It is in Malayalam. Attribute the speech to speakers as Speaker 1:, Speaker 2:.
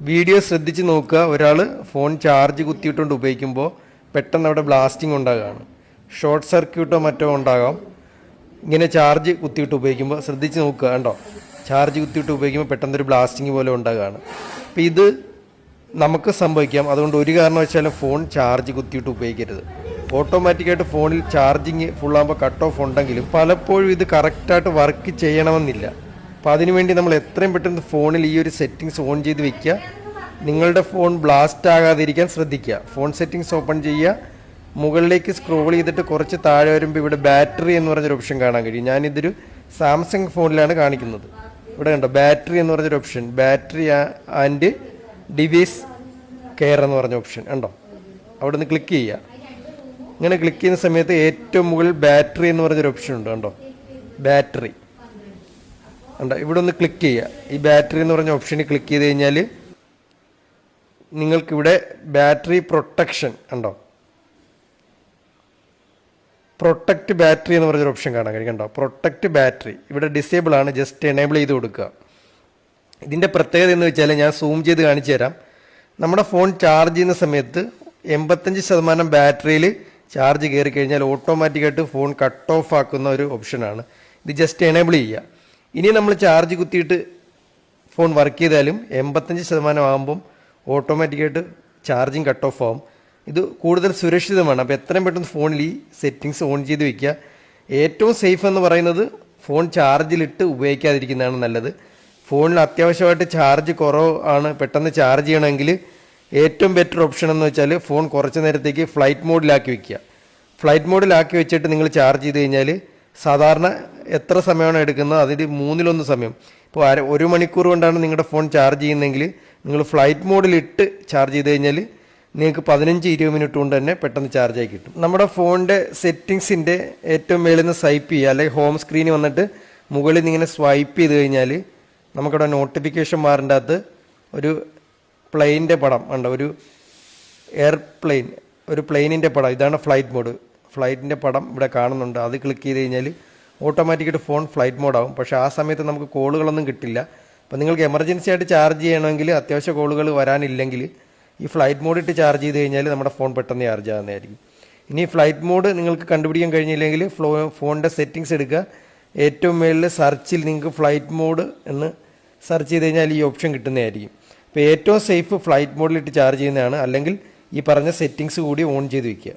Speaker 1: വീഡിയോ ശ്രദ്ധിച്ച് നോക്കുക. ഒരാൾ ഫോൺ ചാർജ് കുത്തിയിട്ടുകൊണ്ട് ഉപയോഗിക്കുമ്പോൾ പെട്ടെന്ന് അവിടെ ബ്ലാസ്റ്റിംഗ് ഉണ്ടാകുകയാണ്. ഷോർട്ട് സർക്യൂട്ടോ മറ്റോ ഉണ്ടാകാം. ഇങ്ങനെ ചാർജ് കുത്തിയിട്ട് ഉപയോഗിക്കുമ്പോൾ ശ്രദ്ധിച്ച് നോക്കുക. കണ്ടോ, ചാർജ് കുത്തിയിട്ട് ഉപയോഗിക്കുമ്പോൾ പെട്ടെന്നൊരു ബ്ലാസ്റ്റിംഗ് പോലെ ഉണ്ടാകുകയാണ്. അപ്പോൾ ഇത് നമുക്ക് സംഭവിക്കാം. അതുകൊണ്ട് ഒരു കാരണവശാലും ഫോൺ ചാർജ് കുത്തിയിട്ട് ഉപയോഗിക്കരുത്. ഓട്ടോമാറ്റിക്കായിട്ട് ഫോണിൽ ചാർജിങ് ഫുള്ളാകുമ്പോൾ കട്ട് ഓഫ് ഉണ്ടെങ്കിലും പലപ്പോഴും ഇത് കറക്റ്റായിട്ട് വർക്ക് ചെയ്യണമെന്നില്ല. അപ്പോൾ അതിനുവേണ്ടി നമ്മൾ എത്രയും പെട്ടെന്ന് ഫോണിൽ ഈ ഒരു സെറ്റിങ്സ് ഓൺ ചെയ്ത് വെക്കുക. നിങ്ങളുടെ ഫോൺ ബ്ലാസ്റ്റ് ആകാതിരിക്കാൻ ശ്രദ്ധിക്കുക. ഫോൺ സെറ്റിങ്സ് ഓപ്പൺ ചെയ്യുക. മുകളിലേക്ക് സ്ക്രോൾ ചെയ്തിട്ട് കുറച്ച് താഴെ വരുമ്പോൾ ഇവിടെ ബാറ്ററി എന്ന് പറഞ്ഞൊരു ഓപ്ഷൻ കാണാൻ കഴിയും. ഞാനിതൊരു സാംസങ് ഫോണിലാണ് കാണിക്കുന്നത്. ഇവിടെ കണ്ടോ, ബാറ്ററി എന്ന് പറഞ്ഞൊരു option, battery and device care എന്ന് പറഞ്ഞ ഓപ്ഷൻ ഉണ്ടോ. അവിടെ നിന്ന് ക്ലിക്ക് ചെയ്യുക. ഇങ്ങനെ ക്ലിക്ക് ചെയ്യുന്ന സമയത്ത് ഏറ്റവും മുകളിൽ ബാറ്ററി എന്ന് പറഞ്ഞൊരു ഓപ്ഷൻ ഉണ്ട്. കണ്ടോ, ബാറ്ററി ഉണ്ടോ. ഇവിടെ ഒന്ന് ക്ലിക്ക് ചെയ്യുക. ഈ ബാറ്ററി എന്ന് പറഞ്ഞ ഓപ്ഷനിൽ ക്ലിക്ക് ചെയ്ത് കഴിഞ്ഞാൽ നിങ്ങൾക്കിവിടെ ബാറ്ററി പ്രൊട്ടക്ഷൻ ഉണ്ടോ, പ്രൊട്ടക്റ്റ് ബാറ്ററി എന്ന് പറഞ്ഞൊരു ഓപ്ഷൻ കാണാൻ കഴിയും. കണ്ടോ, പ്രൊട്ടക്റ്റ് ബാറ്ററി ഇവിടെ ഡിസേബിൾ ആണ്. ജസ്റ്റ് എനേബിൾ ചെയ്ത് കൊടുക്കുക. ഇതിൻ്റെ പ്രത്യേകത എന്ന് വെച്ചാൽ ഞാൻ സൂം ചെയ്ത് കാണിച്ചു തരാം. നമ്മുടെ ഫോൺ ചാർജ് ചെയ്യുന്ന സമയത്ത് 85% ബാറ്ററിയിൽ ചാർജ് കയറി കഴിഞ്ഞാൽ ഓട്ടോമാറ്റിക്കായിട്ട് ഫോൺ കട്ട് ഓഫ് ആക്കുന്ന ഒരു ഓപ്ഷനാണ് ഇത്. ജസ്റ്റ് എനേബിൾ ചെയ്യുക. ഇനി നമ്മൾ ചാർജ് കുത്തിയിട്ട് ഫോൺ വർക്ക് ചെയ്താലും 85% ആകുമ്പം ഓട്ടോമാറ്റിക്കായിട്ട് ചാർജിങ് കട്ട് ഓഫ് ആവും. ഇത് കൂടുതൽ സുരക്ഷിതമാണ്. അപ്പോൾ എത്രയും പെട്ടെന്ന് ഫോണിൽ ഈ സെറ്റിങ്സ് ഓൺ ചെയ്ത് വയ്ക്കുക. ഏറ്റവും സേഫ് എന്ന് പറയുന്നത് ഫോൺ ചാർജിലിട്ട് ഉപയോഗിക്കാതിരിക്കുന്നതാണ് നല്ലത്. ഫോണിൽ അത്യാവശ്യമായിട്ട് ചാർജ് കുറവ് ആണ്, പെട്ടെന്ന് ചാർജ് ചെയ്യണമെങ്കിൽ ഏറ്റവും ബെറ്റർ ഓപ്ഷൻ എന്ന് വെച്ചാൽ ഫോൺ കുറച്ച് നേരത്തേക്ക് ഫ്ലൈറ്റ് മോഡിലാക്കി വയ്ക്കുക. ഫ്ലൈറ്റ് മോഡിലാക്കി വെച്ചിട്ട് നിങ്ങൾ ചാർജ് ചെയ്ത് കഴിഞ്ഞാൽ സാധാരണ എത്ര സമയമാണ് എടുക്കുന്നത് അതിൽ 1/3 സമയം. ഇപ്പോൾ 1 മണിക്കൂർ കൊണ്ടാണ് നിങ്ങളുടെ ഫോൺ ചാർജ് ചെയ്യുന്നതെങ്കിൽ നിങ്ങൾ ഫ്ലൈറ്റ് മോഡിലിട്ട് ചാർജ് ചെയ്ത് കഴിഞ്ഞാൽ നിങ്ങൾക്ക് 15-20 മിനിറ്റ് കൊണ്ട് തന്നെ പെട്ടെന്ന് ചാർജായി കിട്ടും. നമ്മുടെ ഫോണിൻ്റെ സെറ്റിങ്സിൻ്റെ ഏറ്റവും മേളിൽ നിന്ന് സ്വൈപ്പ് ചെയ്യുക, അല്ലെങ്കിൽ ഹോം സ്ക്രീനിൽ വന്നിട്ട് മുകളിൽ നിന്ന് ഇങ്ങനെ സ്വൈപ്പ് ചെയ്ത് കഴിഞ്ഞാൽ നമുക്കിവിടെ നോട്ടിഫിക്കേഷൻ ബാറിൻ്റെ അകത്ത് ഒരു പ്ലെയിനിൻ്റെ പടം ഉണ്ട്, ഒരു എയർപ്ലെയിൻ, ഒരു പ്ലെയിനിൻ്റെ പടം. ഇതാണ് ഫ്ലൈറ്റ് മോഡ്. ഫ്ലൈറ്റിൻ്റെ പടം ഇവിടെ കാണുന്നുണ്ട്. അത് ക്ലിക്ക് ചെയ്ത് കഴിഞ്ഞാൽ ഓട്ടോമാറ്റിക്കായിട്ട് ഫോൺ ഫ്ലൈറ്റ് മോഡാവും. പക്ഷേ ആ സമയത്ത് നമുക്ക് കോളുകളൊന്നും കിട്ടില്ല. അപ്പോൾ നിങ്ങൾക്ക് എമർജൻസി ആയിട്ട് ചാർജ് ചെയ്യണമെങ്കിൽ, അത്യാവശ്യ കോളുകൾ വരാനില്ലെങ്കിൽ ഈ ഫ്ലൈറ്റ് മോഡ് ഇട്ട് ചാർജ് ചെയ്ത് കഴിഞ്ഞാൽ നമ്മുടെ ഫോൺ പെട്ടെന്ന് ചാർജ് ആകുന്നതായിരിക്കും. ഇനി ഫ്ലൈറ്റ് മോഡ് നിങ്ങൾക്ക് കണ്ടുപിടിക്കാൻ കഴിഞ്ഞില്ലെങ്കിൽ ഫോണിൻ്റെ സെറ്റിങ്സ് എടുക്കുക. ഏറ്റവും മുകളിൽ സെർച്ചിൽ നിങ്ങൾക്ക് ഫ്ലൈറ്റ് മോഡ് എന്ന് സെർച്ച് ചെയ്ത് കഴിഞ്ഞാൽ ഈ ഓപ്ഷൻ കിട്ടുന്നതായിരിക്കും. അപ്പോൾ ഏറ്റവും സേഫ് ഫ്ലൈറ്റ് മോഡിലിട്ട് ചാർജ് ചെയ്യുന്നതാണ്. അല്ലെങ്കിൽ ഈ പറഞ്ഞ സെറ്റിങ്സ് കൂടി ഓൺ ചെയ്ത് വയ്ക്കുക.